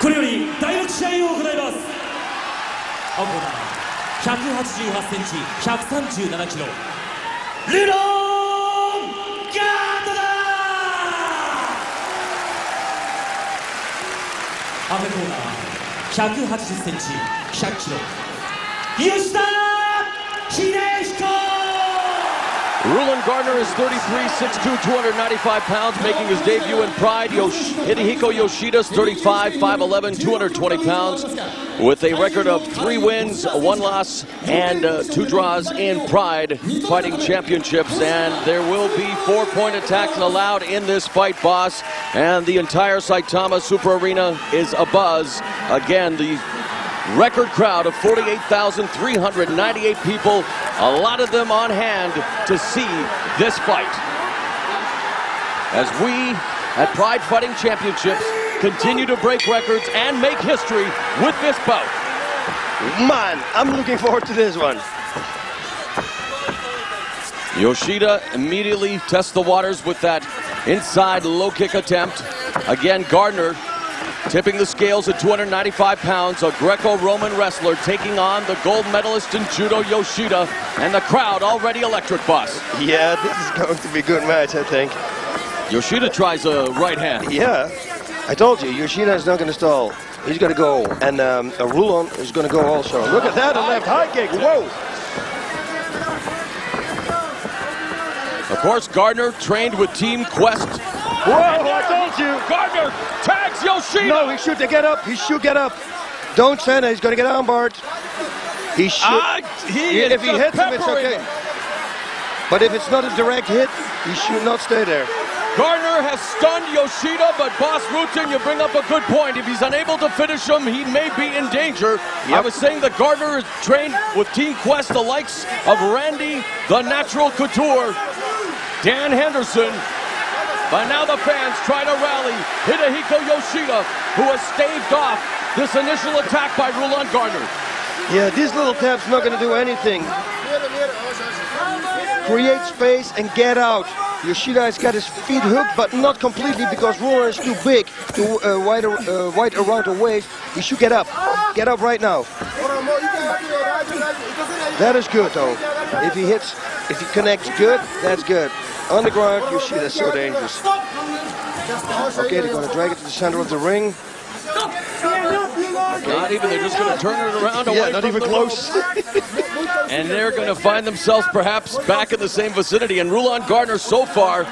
これより第6試合を行います。青コーナー188センチ137キロルロン・ガードナー。赤コーナー180センチ100キロ吉田秀彦。Rulon Gardner is 33, 6'2", 295 pounds, making his debut in Pride. Hidehiko Yoshida is 35, 5'11", 220 pounds, with a record of 3 wins, 1 loss, and 2 draws in Pride fighting championships. And there will be 4-point attacks allowed in this fight, boss. And the entire Saitama Super Arena is abuzz. Again, the record crowd of 48,398 people, a lot of them on hand to see this fight. As we at Pride Fighting Championships continue to break records and make history with this bout. Man, I'm looking forward to this one. Yoshida immediately tests the waters with that inside low kick attempt. Again, Gardner tipping the scales at 295 pounds, a Greco-Roman wrestler taking on the gold medalist in judo, Yoshida, and the crowd already electric, boss. Yeah, this is going to be a good match, I think. Yoshida tries a right hand. Yeah, I told you, Yoshida is not going to stall. He's going to go, and Rulon is going to go also. Look at that, a left high kick, whoa! Of course, Gardner trained with Team Quest. Whoa, I told you! Gardner tags Yoshida! No, he should get up, he should get up. Don't send it, he's going to get armbarred. He should. If he hits him, it's okay. But if it's not a direct hit, he should not stay there. Gardner has stunned Yoshida, but Boss Rutin, you bring up a good point. If he's unable to finish him, he may be in danger. Yep. I was saying that Gardner is trained with Team Quest, the likes of Randy, the Natural Couture, Dan Henderson. But now the fans try to rally Hidehiko Yoshida, who has staved off this initial attack by Rulon Gardner. Yeah, this little tap's not going to do anything. Create space and get out. Yoshida has got his feet hooked, but not completely because Rulon is too big, too wide around the waist. He should get up. Get up right now. That is good, though. If he connects good, that's good. On the ground, Yoshida is so dangerous. Okay, they're going to drag it to the center of the ring. Not even, they're just going to turn it around away. Yeah, not even close. And they're going to find themselves perhaps back in the same vicinity. And Rulon Gardner so far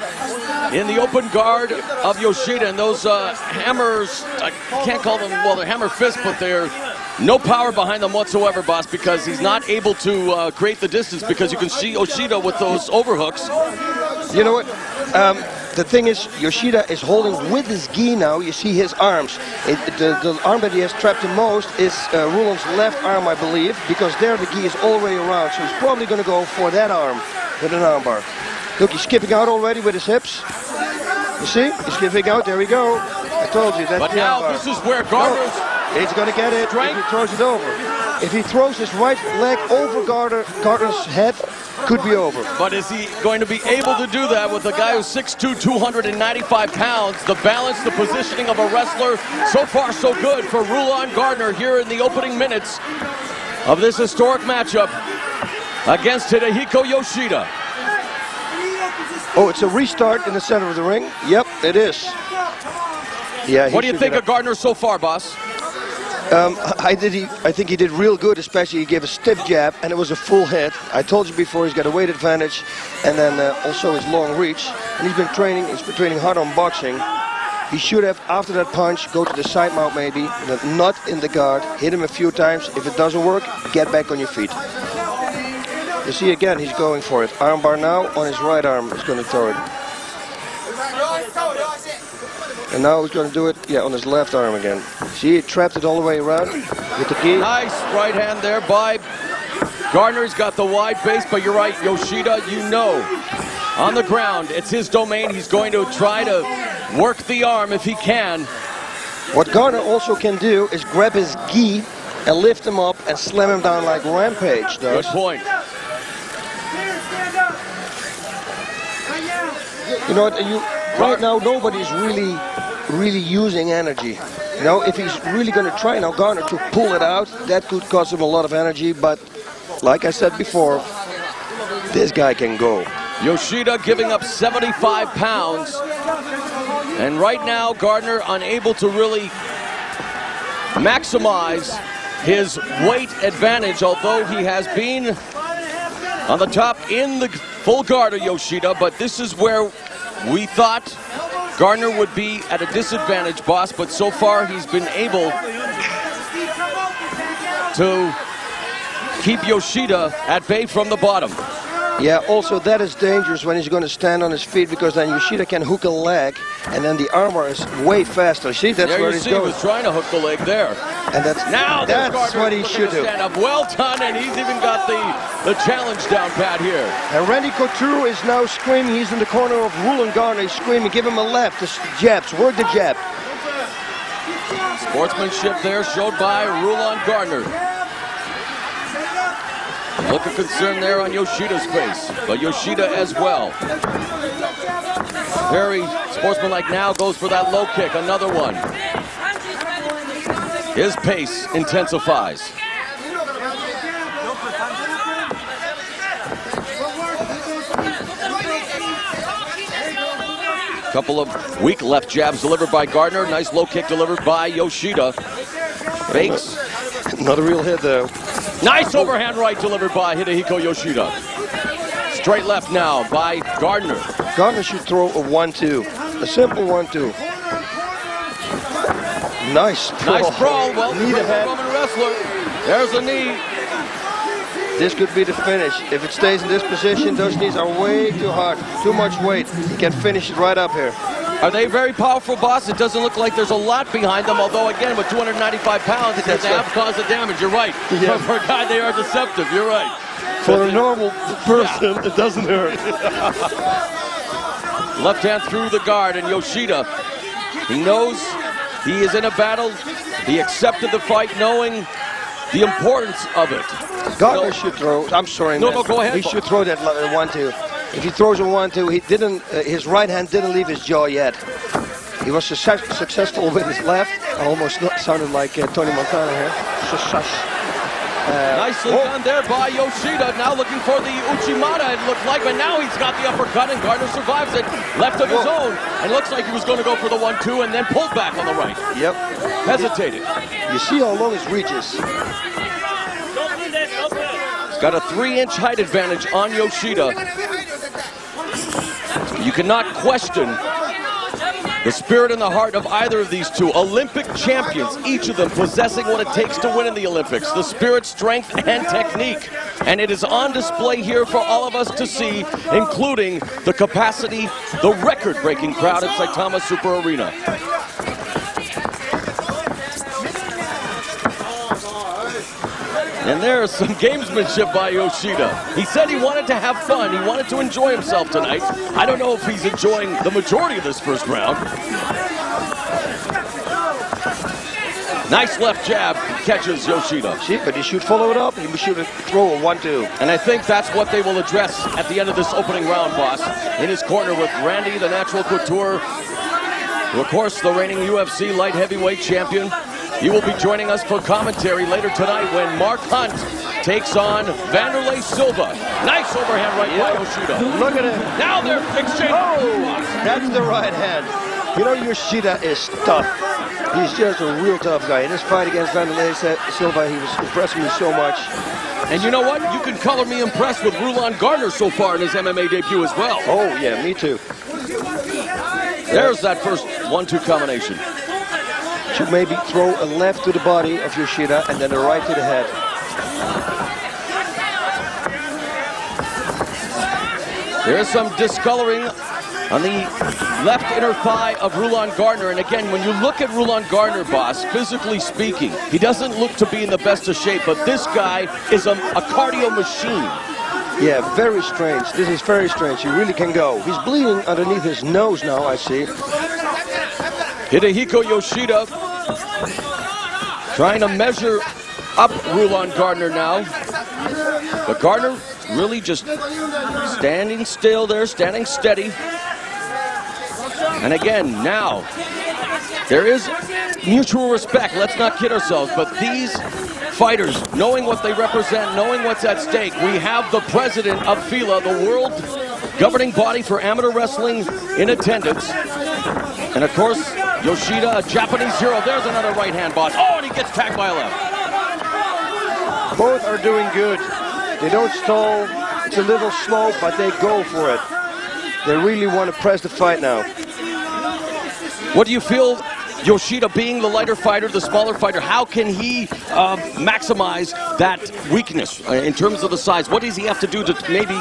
in the open guard of Yoshida. And those hammers, I can't call them, well, they're hammer fists, but they're no power behind them whatsoever, boss, because he's not able to create the distance, because you can see Yoshida with those overhooks. You know what? The thing is, Yoshida is holding with his gi now. You see his arms. The arm that he has trapped the most is Rulon's left arm, I believe, because there the gi is all the way around. So he's probably going to go for that arm with an armbar. Look, he's skipping out already with his hips. You see? He's skipping out. There we go. I told you. That's but now armbar. This is where Gardner's... No, he's going to get it if he throws it over. If he throws his right leg over Gardner's head, could be over. But is he going to be able to do that with a guy who's 6'2", 295 pounds? The balance, the positioning of a wrestler, so far so good for Rulon Gardner here in the opening minutes of this historic matchup against Hidehiko Yoshida. Oh, it's a restart in the center of the ring. Yep, it is. Yeah. What do you think of Gardner so far, boss? I think he did real good, especially he gave a stiff jab and it was a full hit. I told you before, he's got a weight advantage and then also his long reach. And he's been training hard on boxing. He should have, after that punch, go to the side mount maybe, not in the guard, hit him a few times. If it doesn't work, get back on your feet. You see again, he's going for it. Armbar now on his right arm, he's going to throw it. And now he's going to do it, yeah, on his left arm again. See, he trapped it all the way around with the gi. Nice right hand there by Gardner. He's got the wide base, but you're right, Yoshida, you know, on the ground, it's his domain. He's going to try to work the arm if he can. What Gardner also can do is grab his gi and lift him up and slam him down like Rampage does. Good point. You know what, right now nobody's really using energy. You know, if he's really going to try now, Gardner, to pull it out, that could cost him a lot of energy. But like I said before, this guy can go. Yoshida giving up 75 pounds. And right now, Gardner unable to really maximize his weight advantage, although he has been on the top in the full guard of Yoshida. But this is where we thought Gardner would be at a disadvantage, boss, but so far he's been able to keep Yoshida at bay from the bottom. Yeah, also that is dangerous when he's going to stand on his feet, because then Yoshida can hook a leg, and then the armor is way faster. See, that's there where you he's see going. He was trying to hook the leg there. And that's what he should do. Stand up. Well done, and he's even got the challenge down pat here. And Randy Couture is now screaming. He's in the corner of Rulon Gardner. He's screaming, give him a left, the jabs, work the jab. Sportsmanship there showed by Rulon Gardner. Look of concern there on Yoshida's face, but Yoshida as well. Very sportsmanlike now, goes for that low kick, another one. His pace intensifies. Couple of weak left jabs delivered by Gardner. Nice low kick delivered by Yoshida. Fakes. Not a real hit though. Nice overhand right delivered by Hidehiko Yoshida. Straight left now by Gardner. Gardner should throw a 1-2. A simple 1-2. Nice sprawl. Nice sprawl. Well, knee to head. Roman wrestler. There's a knee. This could be the finish. If it stays in this position, those knees are way too hard. Too much weight. He can finish it right up here. Are they very powerful, boss? It doesn't look like there's a lot behind them, although, again, with 295 pounds, they have caused the damage. You're right. Yeah. For a guy, they are deceptive. You're right. For a normal person, it doesn't hurt. Left hand through the guard, and Yoshida, he knows he is in a battle. He accepted the fight knowing the importance of it. Gardner should throw. I'm sorry, man. No, go ahead. He should throw that 1-2. If he throws a 1-2, he didn't. His right hand didn't leave his jaw yet. He was successful with his left. Almost sounded like Tony Montana here. Nicely done there by Yoshida. Now looking for the Uchimata, it looked like, but now he's got the uppercut, and Gardner survives it. Left of his own, and looks like he was going to go for the 1-2 and then pulled back on the right. Yep. Hesitated. You see how long his reach is. He's got a 3-inch height advantage on Yoshida. You cannot question the spirit and the heart of either of these two. Olympic champions, each of them possessing what it takes to win in the Olympics. The spirit, strength, and technique. And it is on display here for all of us to see, including the capacity, the record-breaking crowd at Saitama Super Arena. And there's some gamesmanship by Yoshida. He said he wanted to have fun. He wanted to enjoy himself tonight. I don't know if he's enjoying the majority of this first round. Nice left jab catches Yoshida. See, but he should follow it up. He should throw a 1-2. And I think that's what they will address at the end of this opening round, boss. In his corner with Randy, the natural couture, who, of course, the reigning UFC light heavyweight champion. He will be joining us for commentary later tonight when Mark Hunt takes on Vanderlei Silva. Nice overhand right by Yoshida. Look at him. Now they're exchanging. Oh, that's the right hand. You know, Yoshida is tough. He's just a real tough guy. In his fight against Vanderlei Silva, he was impressing me so much. And you know what? You can color me impressed with Rulon Gardner so far in his MMA debut as well. Oh, yeah, me too. There's that first 1-2 combination. Should maybe throw a left to the body of Yoshida and then a right to the head. There's some discoloring on the left inner thigh of Rulon Gardner. And again, when you look at Rulon Gardner, boss, physically speaking, he doesn't look to be in the best of shape, but this guy is a cardio machine. Yeah, very strange. This is very strange. He really can go. He's bleeding underneath his nose now, I see. Hidehiko Yoshida trying to measure up Rulon Gardner now. But Gardner really just standing still there, standing steady. And again, now, There is mutual respect, let's not kid ourselves, but these fighters, knowing what they represent, knowing what's at stake, we have the president of FILA, the world governing body for amateur wrestling, in attendance. And of course, Yoshida, a Japanese hero. There's another right hand, boss. Oh, and he gets tagged by a left. Both are doing good. They don't stall. It's a little slow, but they go for it. They really want to press the fight now. What do you feel, Yoshida being the lighter fighter, the smaller fighter, how can he maximize that weakness in terms of the size? What does he have to do to maybe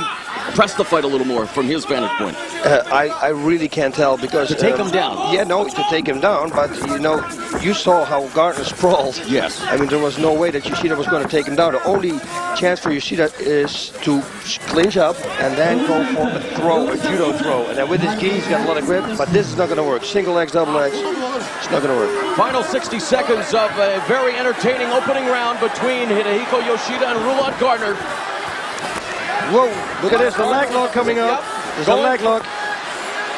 press the fight a little more from his vantage point? I really can't tell because... To take him down? Yeah, no, to take him down, but you know, you saw how Gardner sprawled. Yes. I mean, there was no way that Yoshida was going to take him down. The only chance for Yoshida is to clinch up and then go for a throw, a judo throw. And then with his gi, he's got a lot of grip, but this is not going to work. Single legs, double legs, it's not going to work. Final 60 seconds of a very entertaining opening round between Hidehiko Yoshida and Rulon Gardner. Whoa, look at this, the leg lock coming up. There's a leg lock.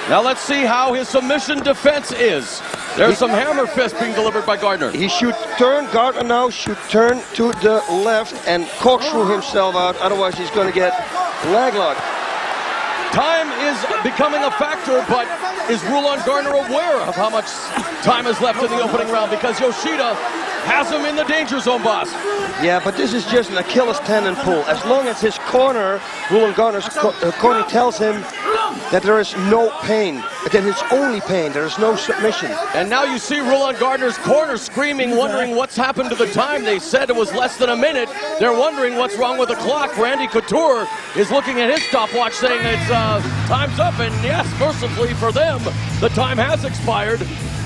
Now let's see how his submission defense is. There's some hammer fist being delivered by Gardner. He should turn, Gardner now should turn to the left and corkscrew himself out, otherwise he's going to get leg lock. Time is becoming a factor, but is Rulon Gardner aware of how much time is left in the opening round? Because Yoshida has him in the danger zone, boss. Yeah, but this is just an Achilles tendon pull. As long as his corner, Rulon Gardner's corner tells him that there is no pain, that it's only pain, there is no submission. And now you see Rulon Gardner's corner screaming, wondering what's happened to the time. They said it was less than a minute. They're wondering what's wrong with the clock. Randy Couture is looking at his stopwatch saying it's time's up, and yes, mercifully for them, the time has expired.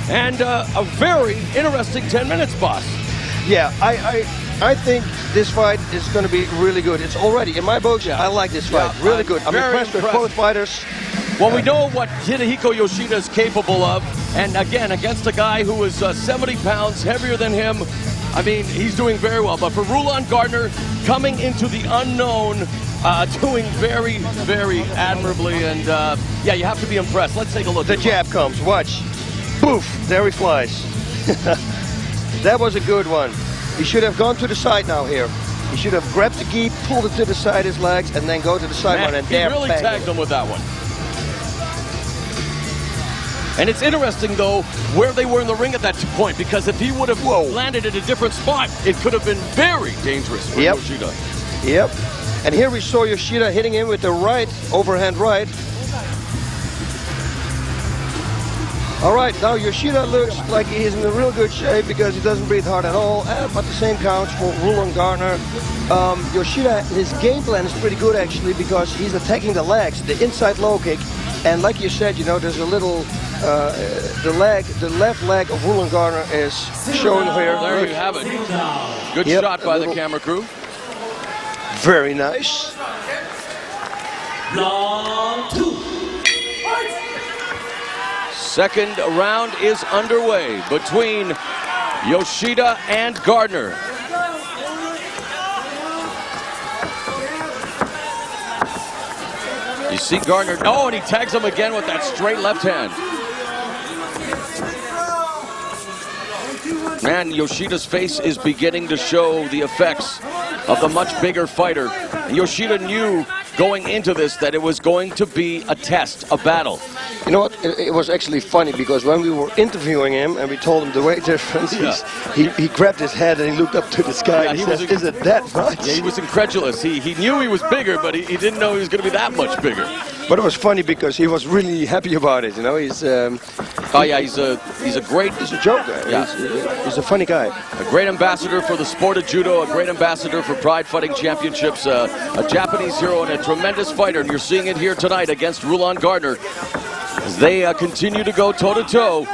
And a very interesting 10 minutes, boss. Yeah, I think this fight is going to be really good. It's already, in my books, I like this fight. Yeah, really good. I'm impressed with both fighters. Well, we know what Hidehiko Yoshida is capable of. And again, against a guy who is 70 pounds heavier than him, I mean, he's doing very well. But for Rulon Gardner, coming into the unknown, doing very, very admirably. And yeah, you have to be impressed. Let's take a look. The jab comes, watch. Poof, there he flies. That was a good one. He should have gone to the side now here. He should have grabbed the gi, pulled it to the side, his legs, and then go to the side one. And he really tagged him with that one. And it's interesting, though, where they were in the ring at that point, because if he would have landed at a different spot, it could have been very dangerous for Yoshida. Yep. And here we saw Yoshida hitting him with the right, overhand right. All right, now Yoshida looks like he's in a real good shape because he doesn't breathe hard at all, but the same counts for Rulon Gardner. Yoshida, his game plan is pretty good actually because he's attacking the legs, the inside low kick, and like you said, you know, there's a little, the left leg of Rulon Gardner is shown here. There you have it. Good shot by the camera crew. Very nice. Round 2. Second round is underway between Yoshida and Gardner. You see Gardner, oh, and he tags him again with that straight left hand. Man, Yoshida's face is beginning to show the effects of the much bigger fighter. And Yoshida knew going into this that it was going to be a test, a battle. You know what, it was actually funny because when we were interviewing him and we told him the weight difference, he grabbed his head and he looked up to the sky and he says, is it that much? Yeah, he was incredulous. He knew he was bigger, but he didn't know he was going to be that much bigger. But it was funny because he was really happy about it, you know, he's... oh yeah, he's a great... He's a joke guy. Yeah. He's a funny guy. A great ambassador for the sport of judo, a great ambassador for Pride Fighting Championships, a Japanese hero and a tremendous fighter, and you're seeing it here tonight against Rulon Gardner. As they continue to go toe-to-toe,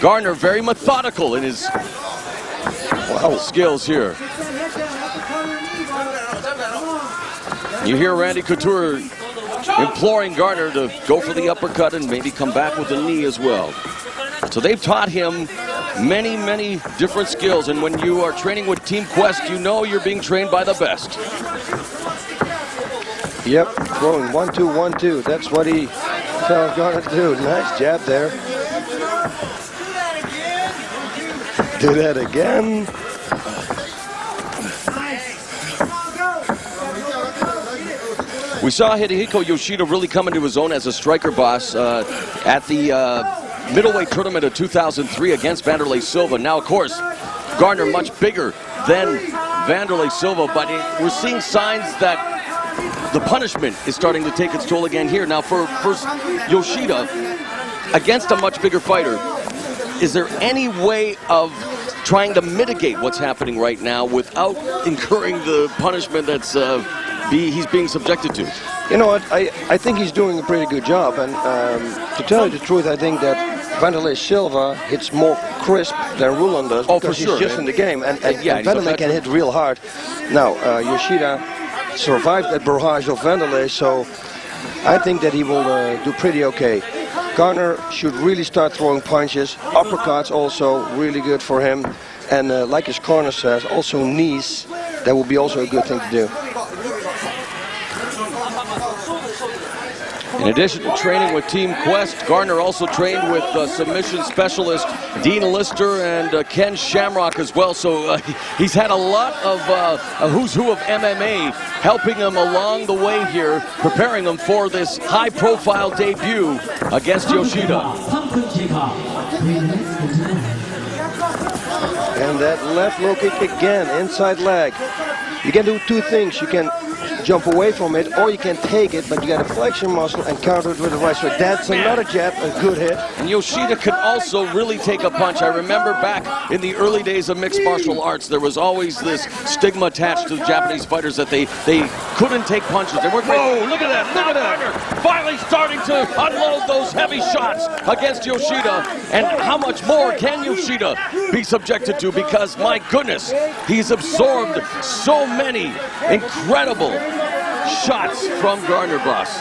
Gardner very methodical in his skills here. You hear Randy Couture imploring Gardner to go for the uppercut and maybe come back with the knee as well. So they've taught him many, many different skills, and when you are training with Team Quest, you know you're being trained by the best. Yep, throwing 1-2, 1-2. That's what he tells Gardner to do. Nice jab there. Do that again. We saw Hidehiko Yoshida really come into his own as a striker, boss, at the middleweight tournament of 2003 against Vanderlei Silva. Now, of course, Gardner much bigger than Vanderlei Silva, but we're seeing signs that the punishment is starting to take its toll again here. Now, for Yoshida, against a much bigger fighter, is there any way of trying to mitigate what's happening right now without incurring the punishment that's he's being subjected to? You know what, I think he's doing a pretty good job, and to tell you the truth, I think that Vanderlei Silva hits more crisp than Rulon does, because he's just in the game, and Vanderlei can hit real hard. Now, Yoshida survived that barrage of Vanderlei, so I think that he will do pretty okay. Gardner should really start throwing punches, uppercuts also really good for him, and like his corner says, also knees, that will be also a good thing to do. In addition to training with Team Quest, Gardner also trained with submission specialist Dean Lister and Ken Shamrock as well. So he's had a lot of a who's who of MMA helping him along the way here, preparing him for this high-profile debut against Yoshida. And that left low kick again, inside leg. You can do two things. You can jump away from it, or you can take it, but you got a flexion muscle and counter it with the right. So that's another jab, a good hit. And Yoshida could also really take a punch. I remember back in the early days of mixed martial arts, there was always this stigma attached to the Japanese fighters that they couldn't take punches. They weren't. Whoa, look at that, look at that. Finally starting to unload those heavy shots against Yoshida. And how much more can Yoshida be subjected to? Because, my goodness, he's absorbed so many incredible shots from Gardner, boss.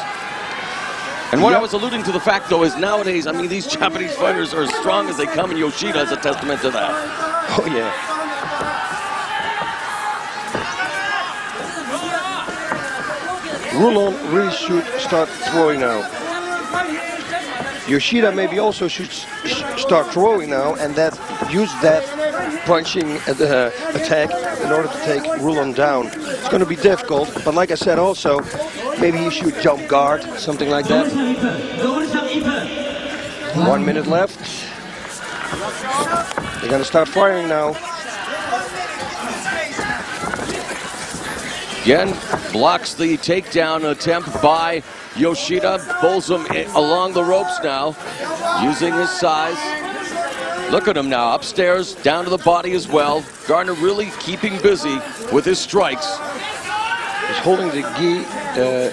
And what I was alluding to the fact, though, is nowadays, I mean, these Japanese fighters are as strong as they come, and Yoshida is a testament to that. Oh, yeah. Rulon really should start throwing now. Yoshida maybe also should start throwing now, and use that punching attack in order to take Rulon down. It's going to be difficult, but like I said also, maybe he should jump guard, something like that. 1 minute left. They're going to start firing now. Again, blocks the takedown attempt by Yoshida, pulls him along the ropes now, using his size. Look at him now, upstairs, down to the body as well. Gardner really keeping busy with his strikes. He's holding the gi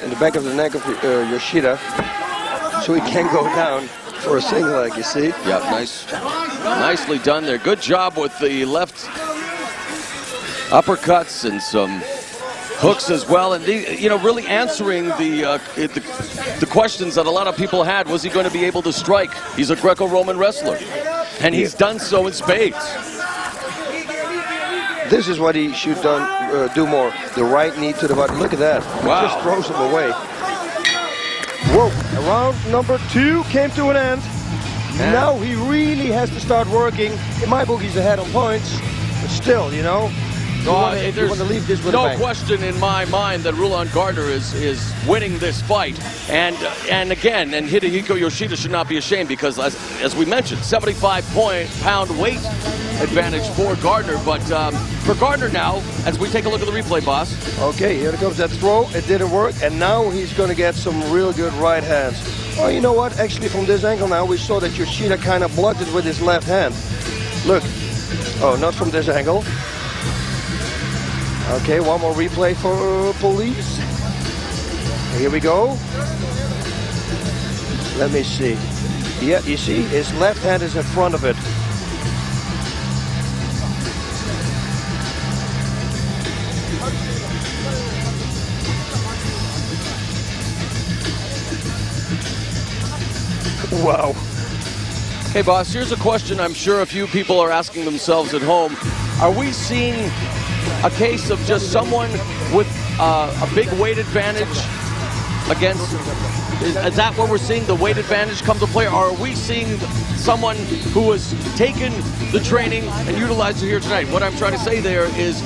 in the back of the neck of Yoshida, so he can go down for a single leg, you see? Yeah, nicely done there. Good job with the left uppercuts and some hooks as well, and really answering the questions that a lot of people had. Was he going to be able to strike? He's a Greco-Roman wrestler, and he's done so in spades. This is what he should do more. The right knee to the body. Look at that. Wow. Just throws him away. Whoa, round number 2 came to an end. Yeah. Now he really has to start working. In my book, he's ahead on points, but still, you know, you want to leave this with no question in my mind that Rulon Gardner is winning this fight, and again, Hidehiko Yoshida should not be ashamed, because as we mentioned, 75-pound weight advantage for Gardner. But for Gardner now, as we take a look at the replay, boss. Okay, here comes that throw. It didn't work, and now he's going to get some real good right hands. Well, you know what? Actually, from this angle now, we saw that Yoshida kind of blocked it with his left hand. Look. Oh, not from this angle. Okay, one more replay for police. Here we go. Let me see. Yeah, you see, his left hand is in front of it. Wow. Hey, boss, here's a question I'm sure a few people are asking themselves at home. Are we seeing a case of just someone with a big weight advantage against Is that what we're seeing? The weight advantage come to play? Or are we seeing someone who has taken the training and utilized it here tonight? What I'm trying to say there is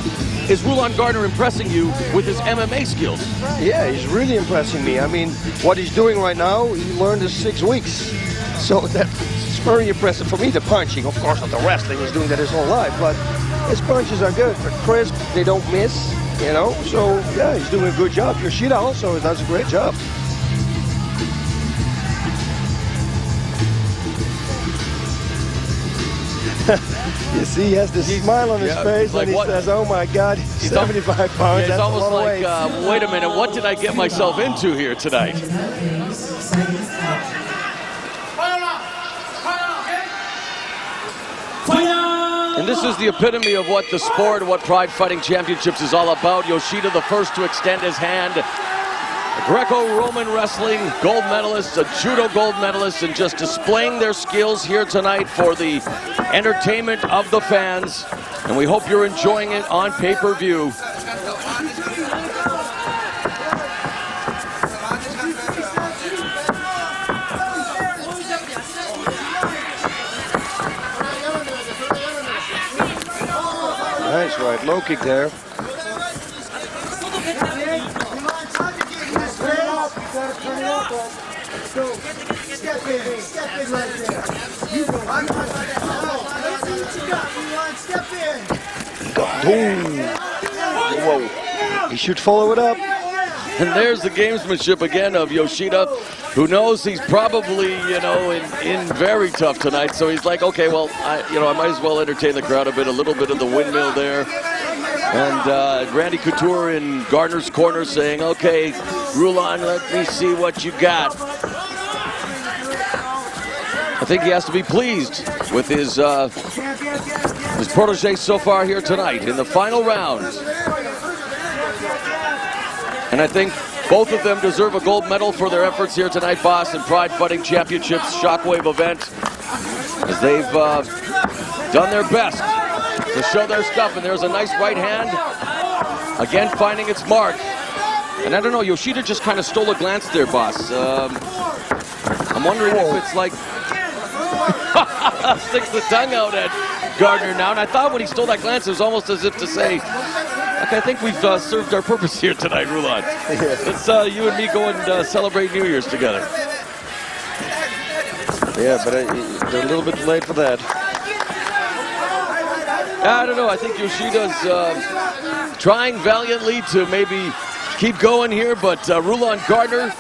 Rulon Gardner impressing you with his MMA skills? Yeah, he's really impressing me. I mean, what he's doing right now, he learned in 6 weeks. So that's very impressive for me. The punching, of course, not the wrestling. He's doing that his whole life, but his punches are good. They're crisp. They don't miss, you know. So yeah, he's doing a good job. Yoshida also does a great job. You see, he has this smile on his face, like and he says, "Oh my God, 75 pounds." Yeah, it's that's almost a lot like, of weight. wait a minute, what did I get myself into here tonight? And this is the epitome of what the sport, what Pride Fighting Championships is all about. Yoshida, the first to extend his hand. Greco-Roman wrestling gold medalist, a judo gold medalist, and just displaying their skills here tonight for the entertainment of the fans. And we hope you're enjoying it on pay-per-view. Nice right, low kick there. Whoa. He should follow it up. And there's the gamesmanship again of Yoshida, who knows he's probably, you know, in very tough tonight. So he's like, okay, well, I might as well entertain the crowd a bit. A little bit of the windmill there. And Randy Couture in Gardner's corner saying, okay, Rulon, let me see what you got. I think he has to be pleased with his protege so far here tonight in the final round. And I think both of them deserve a gold medal for their efforts here tonight, boss, in Pride Fighting Championships Shockwave event, as they've done their best to show their stuff. And there's a nice right hand, again finding its mark. And I don't know, Yoshida just kind of stole a glance there, boss. I'm wondering if it's like sticks the tongue out at Gardner now. And I thought when he stole that glance, it was almost as if to say, okay, I think we've served our purpose here tonight, Rulon. Let's you and me go and celebrate New Year's together. Yeah, but they're a little bit late for that. I don't know. I think Yoshida's trying valiantly to maybe keep going here, but Rulon Gardner,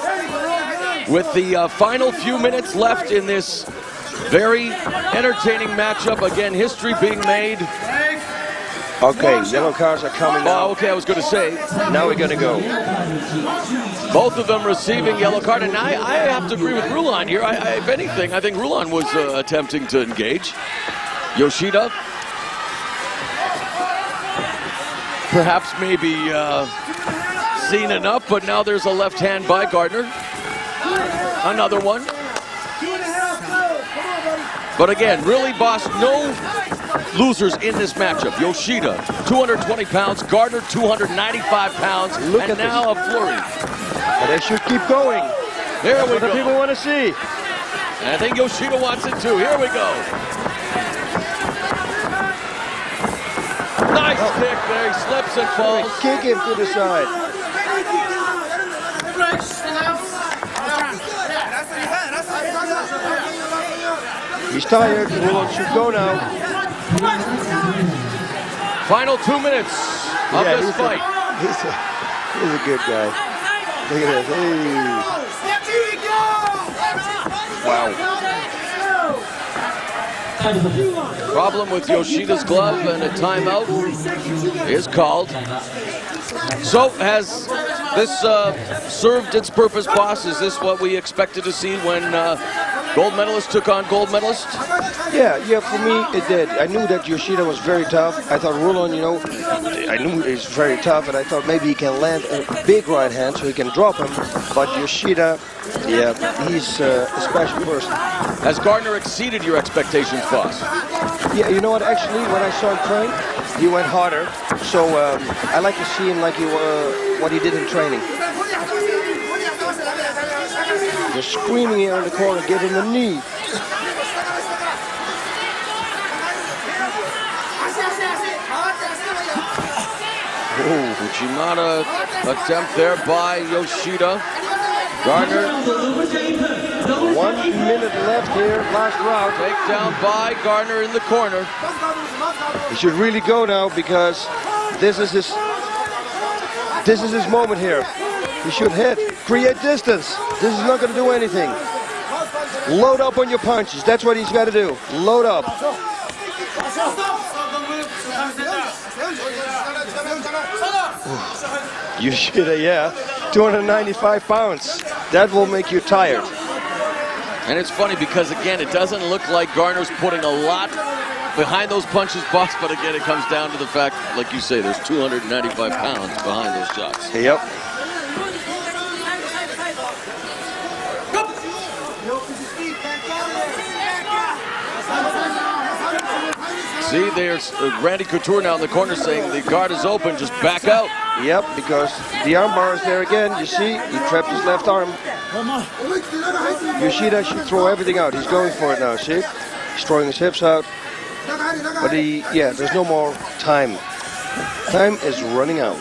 with the final few minutes left in this very entertaining matchup, again, history being made. Okay, yellow cards are coming now. Oh, okay, I was going to say. Now we're going to go. Both of them receiving yellow card, and I have to agree with Rulon here. If anything, I think Rulon was attempting to engage. Yoshida, perhaps maybe seen enough, but now there's a left hand by Gardner. Another one. But again, really, boss, no losers in this matchup. Yoshida, 220 pounds. Gardner, 295 pounds. Look and at now this. a flurry. And they should keep going. There That's we what go. the people want to see. And I think Yoshida wants it too. Here we go. Nice kick there. He slips and falls. Kick him to the side. He's tired. Rulon should go now. Final 2 minutes of this fight. He's a good guy. Look at this. Hey. Wow. Problem with Yoshida's glove, and a timeout is called. So has this served its purpose, boss? Is this what we expected to see when gold medalist took on gold medalist? Yeah, for me it did. I knew that Yoshida was very tough. I thought Rulon, I knew he's very tough, and I thought maybe he can land a big right hand so he can drop him. But Yoshida, yeah, he's a special person. Has Gardner exceeded your expectations, boss? Yeah, you know what, actually, when I saw him train, he went harder. So I like to see him like what he did in training. They're screaming here in the corner, give him a knee. Oh, Uchimata attempt there by Yoshida. Gardner. 1 minute left here, last round. Takedown by Gardner in the corner. He should really go now because this is his moment here. He should hit, create distance. This is not going to do anything. Load up on your punches. That's what he's got to do. Load up. Yoshida, yeah, 295 pounds. That will make you tired. And it's funny because, again, it doesn't look like Gardner's putting a lot behind those punches, boss, but again, it comes down to the fact, like you say, there's 295 pounds behind those shots. Yep. See, there's Randy Couture now in the corner saying the guard is open, just back out. Yep, because the armbar is there again. You see, he trapped his left arm. Yoshida should throw everything out. He's going for it now, see? He's throwing his hips out. But there's no more time. Time is running out.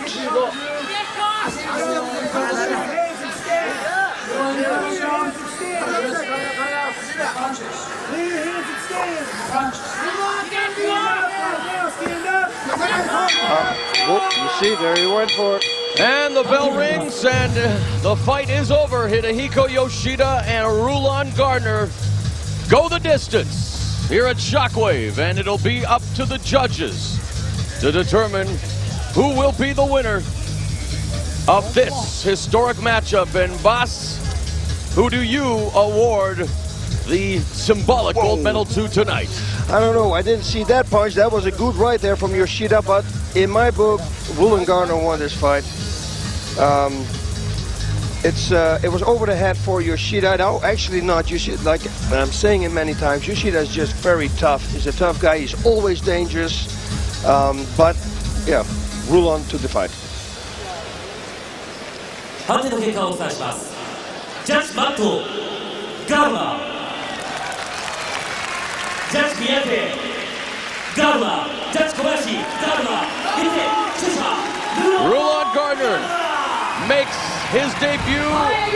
You see, there he went for it. And the bell rings, and the fight is over. Hidehiko Yoshida and Rulon Gardner go the distance here at Shockwave, and it'll be up to the judges to determine who will be the winner of this historic matchup. And boss, who do you award the symbolic gold medal to tonight? I don't know. I didn't see that punch. That was a good right there from Yoshida, but in my book, Rulon Gardner won this fight. It was over the head for Yoshida. No, actually not. Yoshida, like I'm saying it many times, Yoshida is just very tough. He's a tough guy. He's always dangerous. But yeah, Rulon took the fight. 判定の結果をお伝えします。ジャッジマットガルナー、ジャッジ三宅ガルナー、ジャッジ小林ガルナー、入れて勝者 Rulon Gardner makes his debut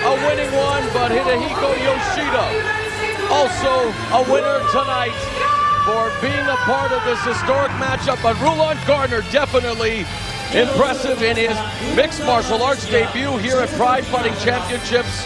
a winning one, but Hidehiko Yoshida also a winner tonight for being a part of this historic matchup. But Rulon Gardner definitely impressive in his mixed martial arts debut here at Pride Fighting Championships.